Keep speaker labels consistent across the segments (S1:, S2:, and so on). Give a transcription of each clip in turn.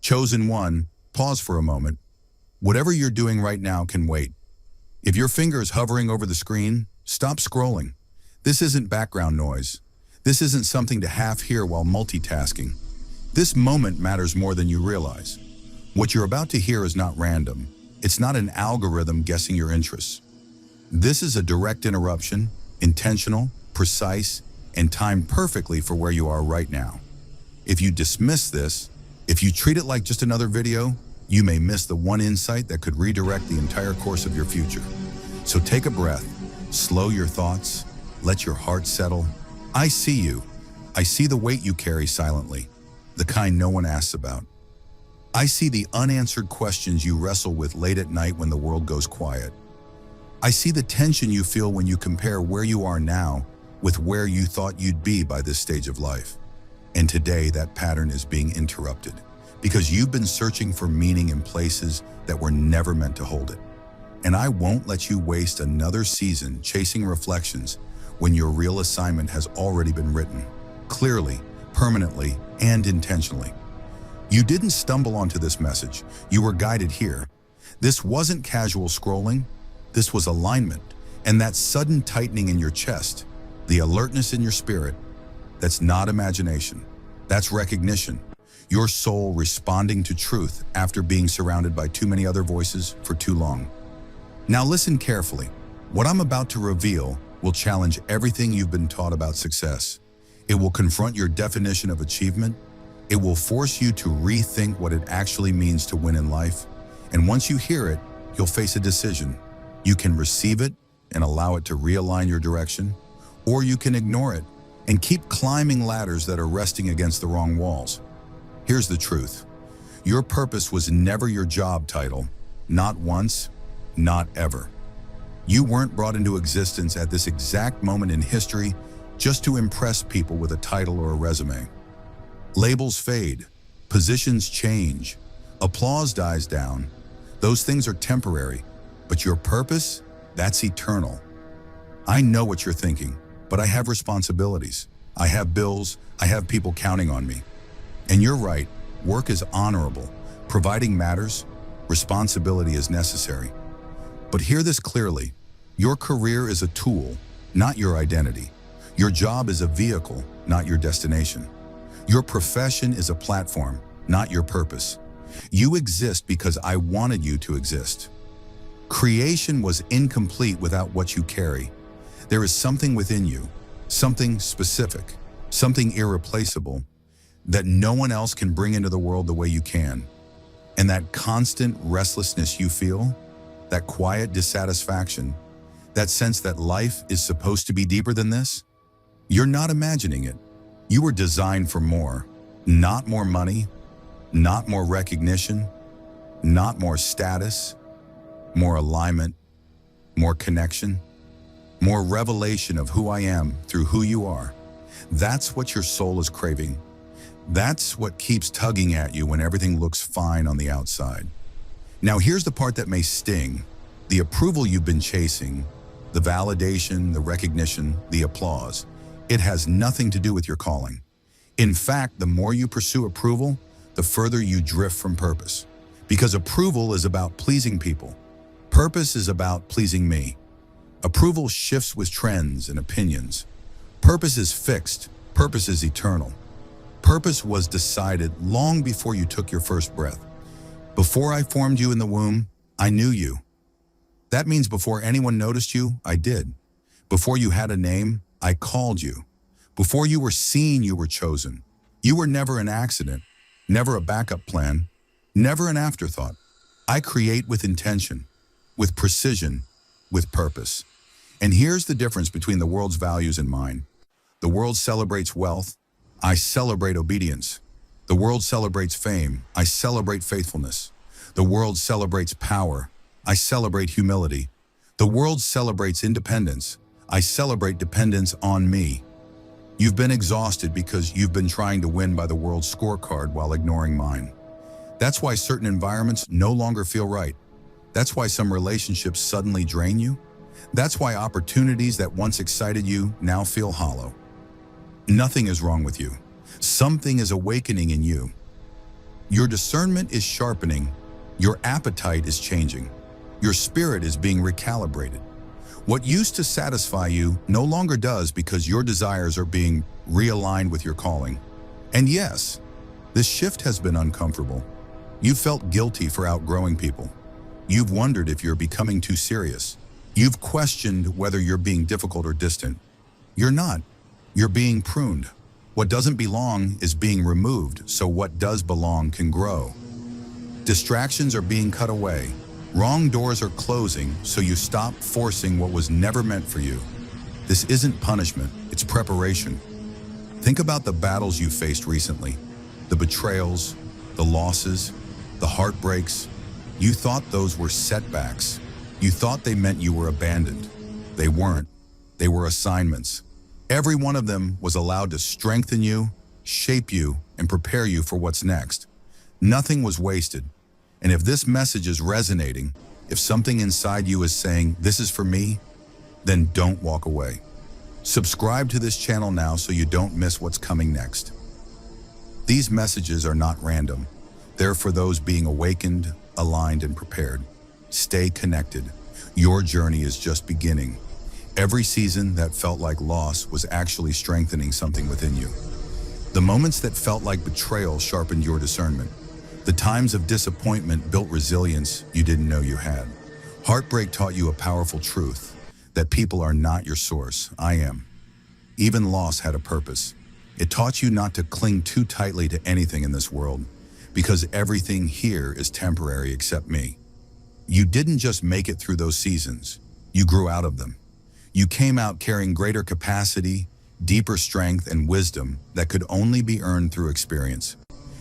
S1: Chosen one, pause for a moment. Whatever you're doing right now can wait. If your finger is hovering over the screen, stop scrolling. This isn't background noise. This isn't something to half hear while multitasking. This moment matters more than you realize. What you're about to hear is not random. It's not an algorithm guessing your interests. This is a direct interruption, intentional, precise, and timed perfectly for where you are right now. If you dismiss this, if you treat it like just another video, you may miss the one insight that could redirect the entire course of your future. So take a breath, slow your thoughts, let your heart settle. I see you. I see the weight you carry silently, the kind no one asks about. I see the unanswered questions you wrestle with late at night when the world goes quiet. I see the tension you feel when you compare where you are now with where you thought you'd be by this stage of life. And today that pattern is being interrupted because you've been searching for meaning in places that were never meant to hold it. And I won't let you waste another season chasing reflections when your real assignment has already been written, clearly, permanently, and intentionally. You didn't stumble onto this message. You were guided here. This wasn't casual scrolling. This was alignment. And that sudden tightening in your chest, the alertness in your spirit, that's not imagination. That's recognition. Your soul responding to truth after being surrounded by too many other voices for too long. Now listen carefully. What I'm about to reveal will challenge everything you've been taught about success. It will confront your definition of achievement. It will force you to rethink what it actually means to win in life. And once you hear it, you'll face a decision. You can receive it and allow it to realign your direction, or you can ignore it and keep climbing ladders that are resting against the wrong walls. Here's the truth. Your purpose was never your job title. Not once, not ever. You weren't brought into existence at this exact moment in history just to impress people with a title or a resume. Labels fade, positions change, applause dies down. Those things are temporary, but your purpose, that's eternal. I know what you're thinking, but I have responsibilities. I have bills, I have people counting on me. And you're right, work is honorable, providing matters, responsibility is necessary. But hear this clearly, your career is a tool, not your identity. Your job is a vehicle, not your destination. Your profession is a platform, not your purpose. You exist because I wanted you to exist. Creation was incomplete without what you carry. There is something within you, something specific, something irreplaceable, that no one else can bring into the world the way you can. And that constant restlessness you feel, that quiet dissatisfaction, that sense that life is supposed to be deeper than this, you're not imagining it. You were designed for more, not more money, not more recognition, not more status, more alignment, more connection, more revelation of who I am through who you are. That's what your soul is craving. That's what keeps tugging at you when everything looks fine on the outside. Now here's the part that may sting. The approval you've been chasing, the validation, the recognition, the applause, it has nothing to do with your calling. In fact, the more you pursue approval, the further you drift from purpose. Because approval is about pleasing people. Purpose is about pleasing me. Approval shifts with trends and opinions. Purpose is fixed. Purpose is eternal. Purpose was decided long before you took your first breath. Before I formed you in the womb, I knew you. That means before anyone noticed you, I did. Before you had a name, I called you. Before you were seen, you were chosen. You were never an accident, never a backup plan, never an afterthought. I create with intention, with precision, with purpose. And here's the difference between the world's values and mine. The world celebrates wealth. I celebrate obedience. The world celebrates fame. I celebrate faithfulness. The world celebrates power. I celebrate humility. The world celebrates independence. I celebrate dependence on me. You've been exhausted because you've been trying to win by the world's scorecard while ignoring mine. That's why certain environments no longer feel right. That's why some relationships suddenly drain you. That's why opportunities that once excited you now feel hollow. Nothing is wrong with you. Something is awakening in you. Your discernment is sharpening. Your appetite is changing. Your spirit is being recalibrated. What used to satisfy you no longer does because your desires are being realigned with your calling. And yes, this shift has been uncomfortable. You've felt guilty for outgrowing people. You've wondered if you're becoming too serious. You've questioned whether you're being difficult or distant. You're not. You're being pruned. What doesn't belong is being removed, so what does belong can grow. Distractions are being cut away. Wrong doors are closing, so you stop forcing what was never meant for you. This isn't punishment, it's preparation. Think about the battles you faced recently, the betrayals, the losses, the heartbreaks. You thought those were setbacks. You thought they meant you were abandoned. They weren't. They were assignments. Every one of them was allowed to strengthen you, shape you, and prepare you for what's next. Nothing was wasted. And if this message is resonating, if something inside you is saying, "This is for me," then don't walk away. Subscribe to this channel now so you don't miss what's coming next. These messages are not random. They're for those being awakened, aligned, and prepared. Stay connected. Your journey is just beginning. Every season that felt like loss was actually strengthening something within you. The moments that felt like betrayal sharpened your discernment. The times of disappointment built resilience you didn't know you had. Heartbreak taught you a powerful truth, that people are not your source. I am. Even loss had a purpose. It taught you not to cling too tightly to anything in this world, because everything here is temporary except me. You didn't just make it through those seasons. You grew out of them. You came out carrying greater capacity, deeper strength, and wisdom that could only be earned through experience.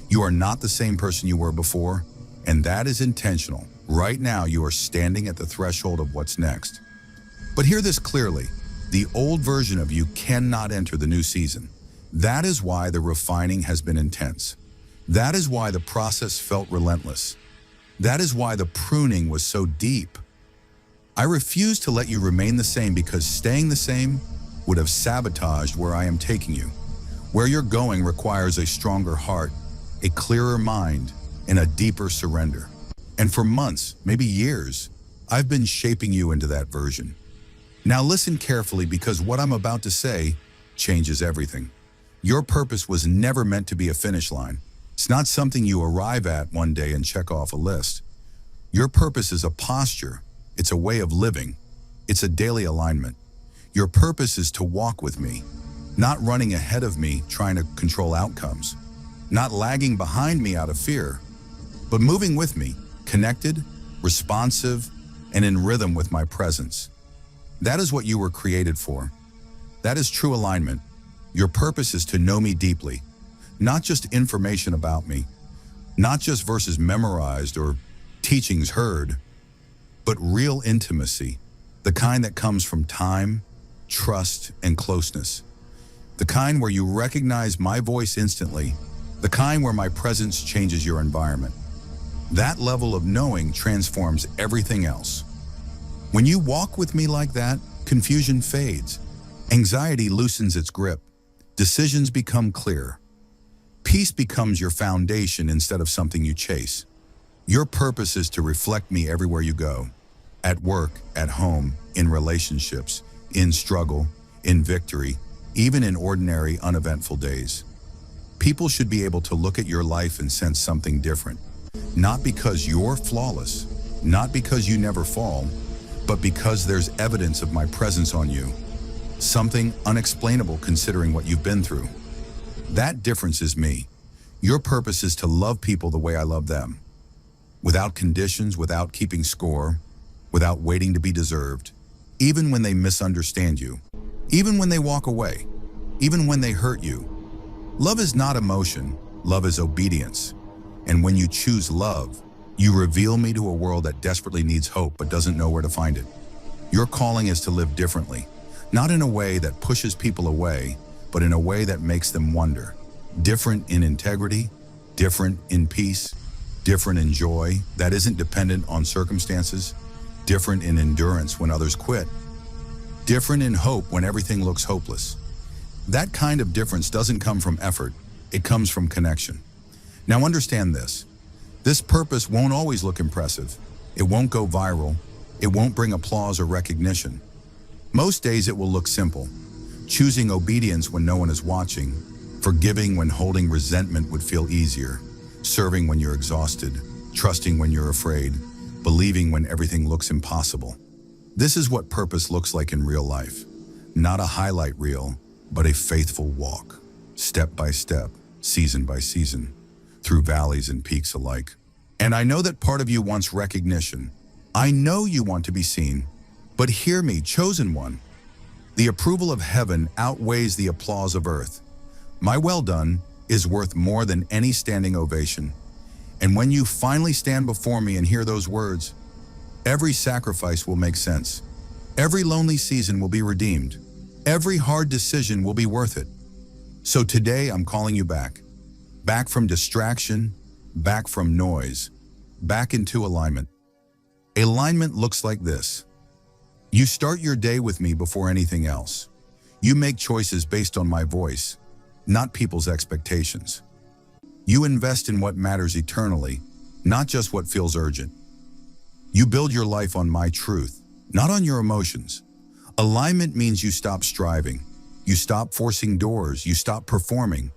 S1: You are not the same person you were before, and that is intentional. Right now, you are standing at the threshold of what's next. But hear this clearly. The old version of you cannot enter the new season. That is why the refining has been intense. That is why the process felt relentless. That is why the pruning was so deep. I refuse to let you remain the same because staying the same would have sabotaged where I am taking you. Where you're going requires a stronger heart, a clearer mind, and a deeper surrender. And for months, maybe years, I've been shaping you into that version. Now listen carefully because what I'm about to say changes everything. Your purpose was never meant to be a finish line. It's not something you arrive at one day and check off a list. Your purpose is a posture. It's a way of living. It's a daily alignment. Your purpose is to walk with me, not running ahead of me trying to control outcomes, not lagging behind me out of fear, but moving with me, connected, responsive, and in rhythm with my presence. That is what you were created for. That is true alignment. Your purpose is to know me deeply, not just information about me, not just verses memorized or teachings heard, but real intimacy, the kind that comes from time, trust, and closeness. The kind where you recognize my voice instantly, the kind where my presence changes your environment. That level of knowing transforms everything else. When you walk with me like that, confusion fades, anxiety loosens its grip, decisions become clear. Peace becomes your foundation instead of something you chase. Your purpose is to reflect me everywhere you go, at work, at home, in relationships, in struggle, in victory, even in ordinary, uneventful days. People should be able to look at your life and sense something different, not because you're flawless, not because you never fall, but because there's evidence of my presence on you, something unexplainable considering what you've been through. That difference is me. Your purpose is to love people the way I love them, without conditions, without keeping score, without waiting to be deserved, even when they misunderstand you, even when they walk away, even when they hurt you. Love is not emotion, love is obedience. And when you choose love, you reveal me to a world that desperately needs hope but doesn't know where to find it. Your calling is to live differently, not in a way that pushes people away, but in a way that makes them wonder. Different in integrity, different in peace, different in joy that isn't dependent on circumstances, different in endurance when others quit, different in hope when everything looks hopeless. That kind of difference doesn't come from effort, it comes from connection. Now understand this. This purpose won't always look impressive. It won't go viral. It won't bring applause or recognition. Most days it will look simple. Choosing obedience when no one is watching, forgiving when holding resentment would feel easier, serving when you're exhausted, trusting when you're afraid, believing when everything looks impossible. This is what purpose looks like in real life. Not a highlight reel, but a faithful walk, step by step, season by season, through valleys and peaks alike. And I know that part of you wants recognition. I know you want to be seen, but hear me, chosen one. The approval of heaven outweighs the applause of earth. My well done is worth more than any standing ovation. And when you finally stand before me and hear those words, every sacrifice will make sense. Every lonely season will be redeemed. Every hard decision will be worth it. So today I'm calling you back. Back from distraction, back from noise, back into alignment. Alignment looks like this. You start your day with me before anything else. You make choices based on my voice, not people's expectations. You invest in what matters eternally, not just what feels urgent. You build your life on my truth, not on your emotions. Alignment means you stop striving. You stop forcing doors. You stop performing.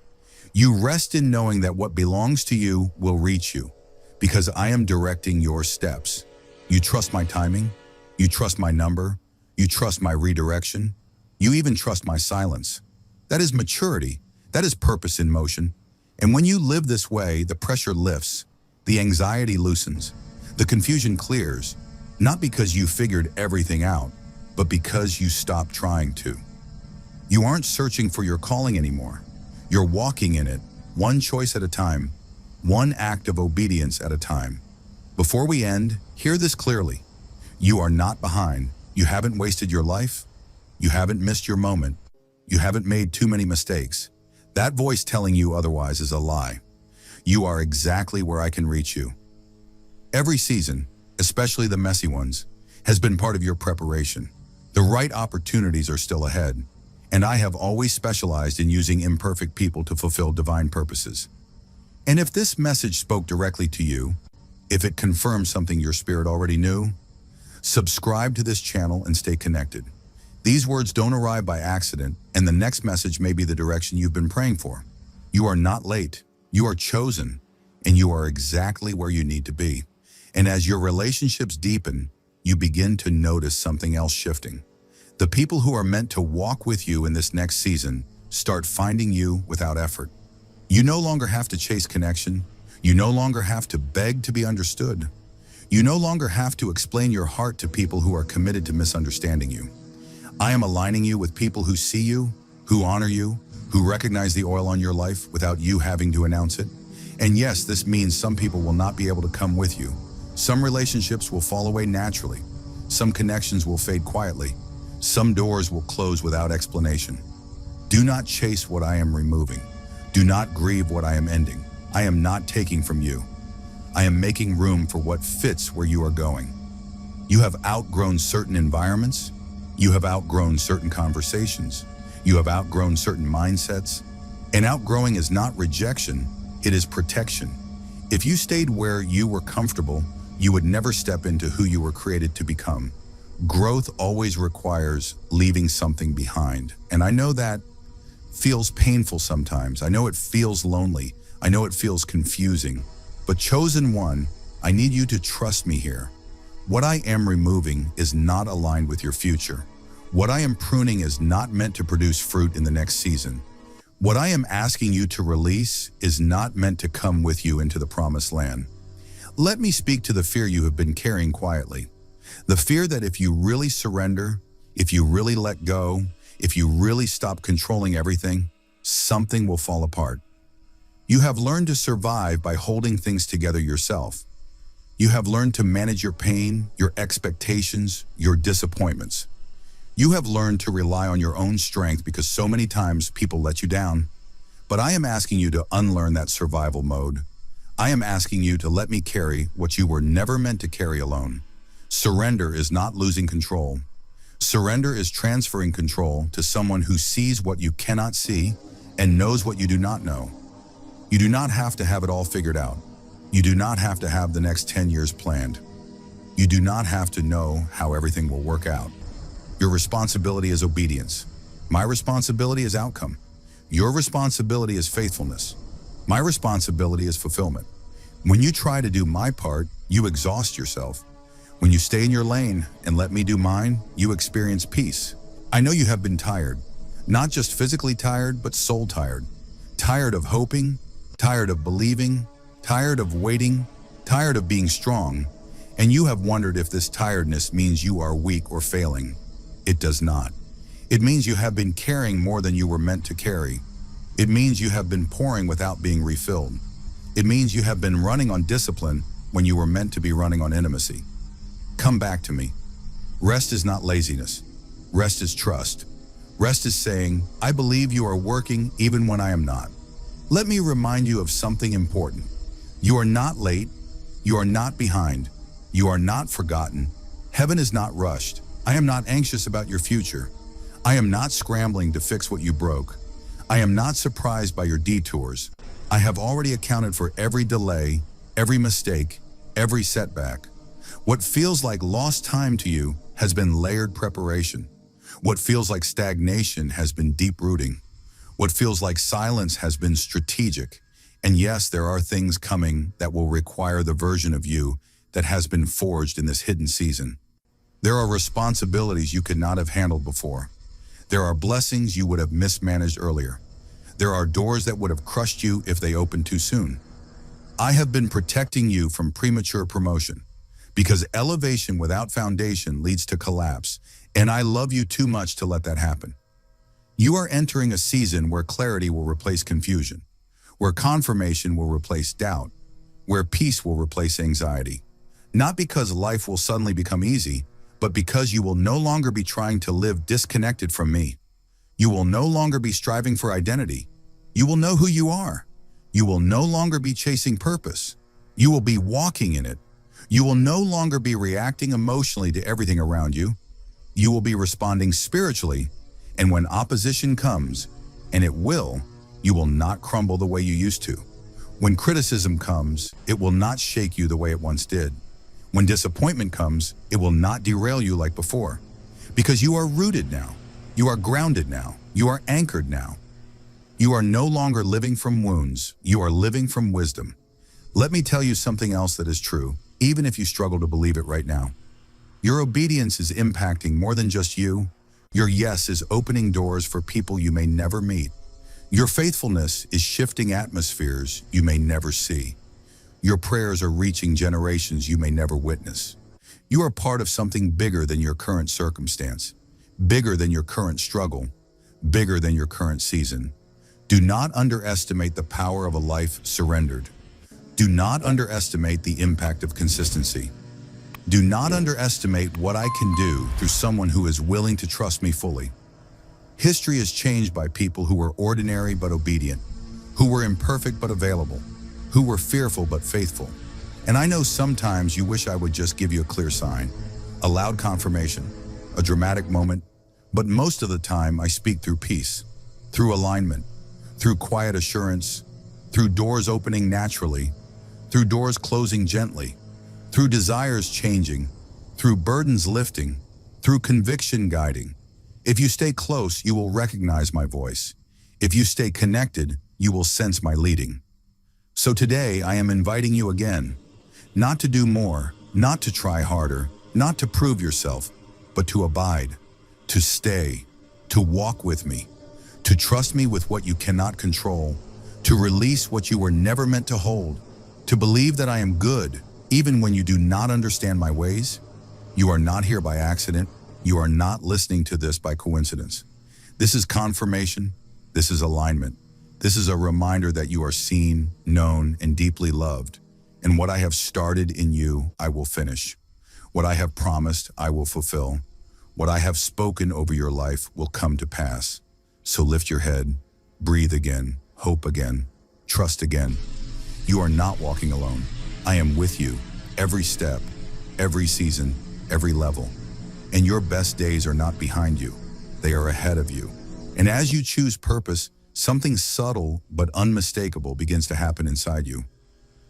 S1: You rest in knowing that what belongs to you will reach you, because I am directing your steps. You trust my timing. You trust my number. You trust my redirection. You even trust my silence. That is maturity. That is purpose in motion. And when you live this way, the pressure lifts, the anxiety loosens, the confusion clears, not because you figured everything out, but because you stopped trying to. You aren't searching for your calling anymore. You're walking in it, one choice at a time, one act of obedience at a time. Before we end, hear this clearly. You are not behind. You haven't wasted your life. You haven't missed your moment. You haven't made too many mistakes. That voice telling you otherwise is a lie. You are exactly where I can reach you. Every season, especially the messy ones, has been part of your preparation. The right opportunities are still ahead, and I have always specialized in using imperfect people to fulfill divine purposes. And if this message spoke directly to you, if it confirms something your spirit already knew, subscribe to this channel and stay connected. These words don't arrive by accident, and the next message may be the direction you've been praying for. You are not late. You are chosen, and you are exactly where you need to be. And as your relationships deepen, you begin to notice something else shifting. The people who are meant to walk with you in this next season start finding you without effort. You no longer have to chase connection. You no longer have to beg to be understood. You no longer have to explain your heart to people who are committed to misunderstanding you. I am aligning you with people who see you, who honor you, who recognize the oil on your life without you having to announce it. And yes, this means some people will not be able to come with you. Some relationships will fall away naturally. Some connections will fade quietly. Some doors will close without explanation. Do not chase what I am removing. Do not grieve what I am ending. I am not taking from you. I am making room for what fits where you are going. You have outgrown certain environments. You have outgrown certain conversations. You have outgrown certain mindsets. And outgrowing is not rejection, it is protection. If you stayed where you were comfortable, you would never step into who you were created to become. Growth always requires leaving something behind. And I know that feels painful sometimes. I know it feels lonely. I know it feels confusing. But chosen one, I need you to trust me here. What I am removing is not aligned with your future. What I am pruning is not meant to produce fruit in the next season. What I am asking you to release is not meant to come with you into the promised land. Let me speak to the fear you have been carrying quietly. The fear that if you really surrender, if you really let go, if you really stop controlling everything, something will fall apart. You have learned to survive by holding things together yourself. You have learned to manage your pain, your expectations, your disappointments. You have learned to rely on your own strength because so many times people let you down. But I am asking you to unlearn that survival mode. I am asking you to let me carry what you were never meant to carry alone. Surrender is not losing control. Surrender is transferring control to someone who sees what you cannot see and knows what you do not know. You do not have to have it all figured out. You do not have to have the next 10 years planned. You do not have to know how everything will work out. Your responsibility is obedience. My responsibility is outcome. Your responsibility is faithfulness. My responsibility is fulfillment. When you try to do my part, you exhaust yourself. When you stay in your lane and let me do mine, you experience peace. I know you have been tired, not just physically tired, but soul tired. Tired of hoping, tired of believing, tired of waiting, tired of being strong, and you have wondered if this tiredness means you are weak or failing. It does not. It means you have been carrying more than you were meant to carry. It means you have been pouring without being refilled. It means you have been running on discipline when you were meant to be running on intimacy. Come back to me. Rest is not laziness. Rest is trust. Rest is saying, I believe you are working even when I am not. Let me remind you of something important. You are not late. You are not behind. You are not forgotten. Heaven is not rushed. I am not anxious about your future. I am not scrambling to fix what you broke. I am not surprised by your detours. I have already accounted for every delay, every mistake, every setback. What feels like lost time to you has been layered preparation. What feels like stagnation has been deep rooting. What feels like silence has been strategic. And yes, there are things coming that will require the version of you that has been forged in this hidden season. There are responsibilities you could not have handled before. There are blessings you would have mismanaged earlier. There are doors that would have crushed you if they opened too soon. I have been protecting you from premature promotion because elevation without foundation leads to collapse, and I love you too much to let that happen. You are entering a season where clarity will replace confusion, where confirmation will replace doubt, where peace will replace anxiety. Not because life will suddenly become easy, but because you will no longer be trying to live disconnected from me. You will no longer be striving for identity. You will know who you are. You will no longer be chasing purpose. You will be walking in it. You will no longer be reacting emotionally to everything around you. You will be responding spiritually, and when opposition comes, and it will, you will not crumble the way you used to. When criticism comes, it will not shake you the way it once did. When disappointment comes, it will not derail you like before. Because you are rooted now. You are grounded now. You are anchored now. You are no longer living from wounds. You are living from wisdom. Let me tell you something else that is true, even if you struggle to believe it right now. Your obedience is impacting more than just you. Your yes is opening doors for people you may never meet. Your faithfulness is shifting atmospheres you may never see. Your prayers are reaching generations you may never witness. You are part of something bigger than your current circumstance, bigger than your current struggle, bigger than your current season. Do not underestimate the power of a life surrendered. Do not underestimate the impact of consistency. Do not underestimate what I can do through someone who is willing to trust me fully. History is changed by people who were ordinary but obedient, who were imperfect but available, who were fearful but faithful. And I know sometimes you wish I would just give you a clear sign, a loud confirmation, a dramatic moment, but most of the time I speak through peace, through alignment, through quiet assurance, through doors opening naturally, through doors closing gently, through desires changing, through burdens lifting, through conviction guiding. If you stay close, you will recognize my voice. If you stay connected, you will sense my leading. So today I am inviting you again, not to do more, not to try harder, not to prove yourself, but to abide, to stay, to walk with me, to trust me with what you cannot control, to release what you were never meant to hold, to believe that I am good, even when you do not understand my ways. You are not here by accident. You are not listening to this by coincidence. This is confirmation. This is alignment. This is a reminder that you are seen, known, and deeply loved. And what I have started in you, I will finish. What I have promised, I will fulfill. What I have spoken over your life will come to pass. So lift your head, breathe again, hope again, trust again. You are not walking alone. I am with you, every step, every season, every level. And your best days are not behind you. They are ahead of you. And as you choose purpose, something subtle but unmistakable begins to happen inside you.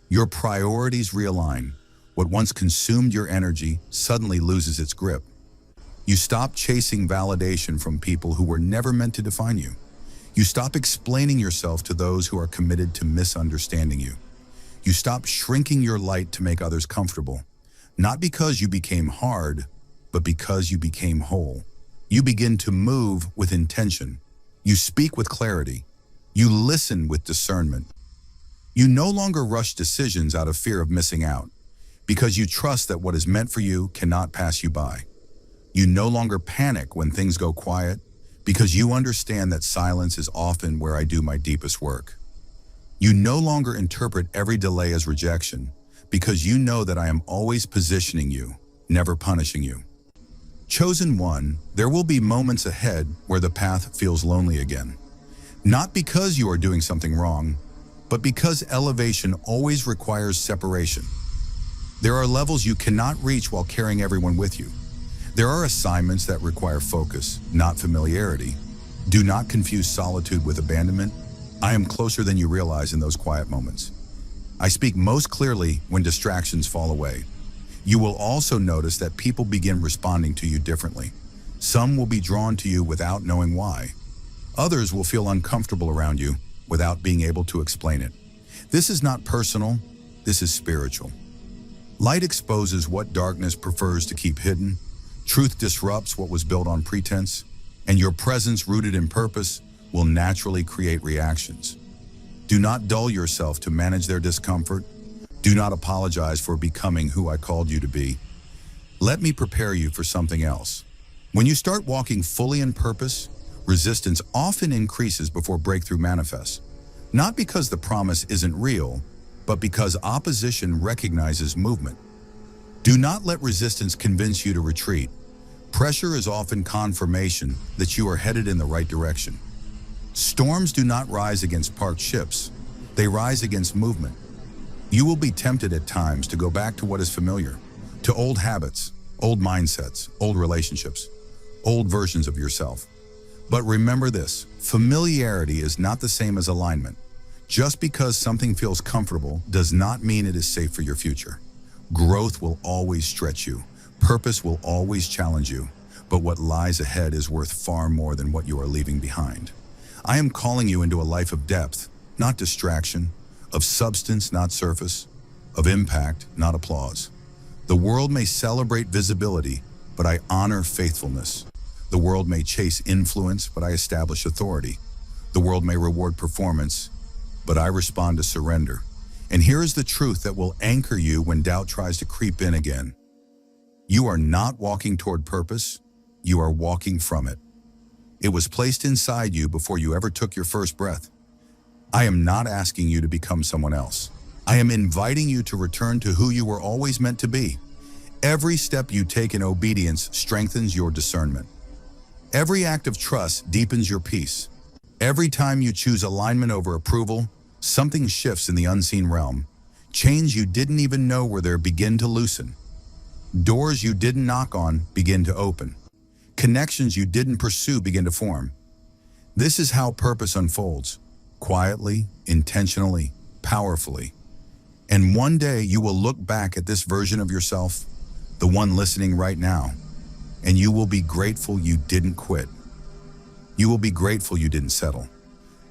S1: Your priorities realign. What once consumed your energy suddenly loses its grip. You stop chasing validation from people who were never meant to define you. You stop explaining yourself to those who are committed to misunderstanding you. You stop shrinking your light to make others comfortable, not because you became hard, but because you became whole. You begin to move with intention. You speak with clarity. You listen with discernment. You no longer rush decisions out of fear of missing out, because you trust that what is meant for you cannot pass you by. You no longer panic when things go quiet, because you understand that silence is often where I do my deepest work. You no longer interpret every delay as rejection, because you know that I am always positioning you, never punishing you. Chosen one, there will be moments ahead where the path feels lonely again. Not because you are doing something wrong, but because elevation always requires separation. There are levels you cannot reach while carrying everyone with you. There are assignments that require focus, not familiarity. Do not confuse solitude with abandonment. I am closer than you realize in those quiet moments. I speak most clearly when distractions fall away. You will also notice that people begin responding to you differently. Some will be drawn to you without knowing why. Others will feel uncomfortable around you without being able to explain it. This is not personal, this is spiritual. Light exposes what darkness prefers to keep hidden. Truth disrupts what was built on pretense, and your presence rooted in purpose will naturally create reactions. Do not dull yourself to manage their discomfort. Do not apologize for becoming who I called you to be. Let me prepare you for something else. When you start walking fully in purpose, resistance often increases before breakthrough manifests. Not because the promise isn't real, but because opposition recognizes movement. Do not let resistance convince you to retreat. Pressure is often confirmation that you are headed in the right direction. Storms do not rise against parked ships. They rise against movement. You will be tempted at times to go back to what is familiar, to old habits, old mindsets, old relationships, old versions of yourself. But remember this, familiarity is not the same as alignment. Just because something feels comfortable does not mean it is safe for your future. Growth will always stretch you. Purpose will always challenge you. But what lies ahead is worth far more than what you are leaving behind. I am calling you into a life of depth, not distraction, of substance, not surface, of impact, not applause. The world may celebrate visibility, but I honor faithfulness. The world may chase influence, but I establish authority. The world may reward performance, but I respond to surrender. And here is the truth that will anchor you when doubt tries to creep in again. You are not walking toward purpose, you are walking from it. It was placed inside you before you ever took your first breath. I am not asking you to become someone else. I am inviting you to return to who you were always meant to be. Every step you take in obedience strengthens your discernment. Every act of trust deepens your peace. Every time you choose alignment over approval, something shifts in the unseen realm. Chains you didn't even know were there begin to loosen. Doors you didn't knock on begin to open. Connections you didn't pursue begin to form. This is how purpose unfolds, quietly, intentionally, powerfully. And one day you will look back at this version of yourself, the one listening right now, and you will be grateful you didn't quit. You will be grateful you didn't settle.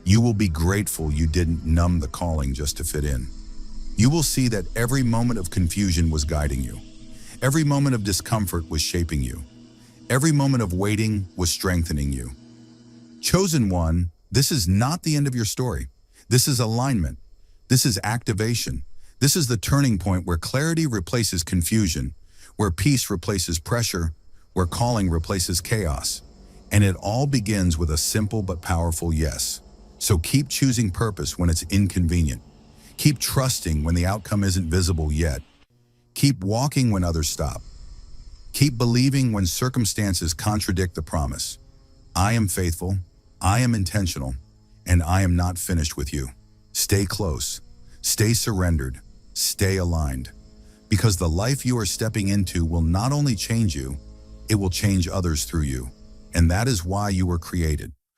S1: You will be grateful you didn't numb the calling just to fit in. You will see that every moment of confusion was guiding you. Every moment of discomfort was shaping you. Every moment of waiting was strengthening you. Chosen one, this is not the end of your story. This is alignment. This is activation. This is the turning point where clarity replaces confusion, where peace replaces pressure, where calling replaces chaos. And it all begins with a simple but powerful yes. So keep choosing purpose when it's inconvenient. Keep trusting when the outcome isn't visible yet. Keep walking when others stop. Keep believing when circumstances contradict the promise. I am faithful, I am intentional, and I am not finished with you. Stay close, stay surrendered, stay aligned. Because the life you are stepping into will not only change you, it will change others through you. And that is why you were created.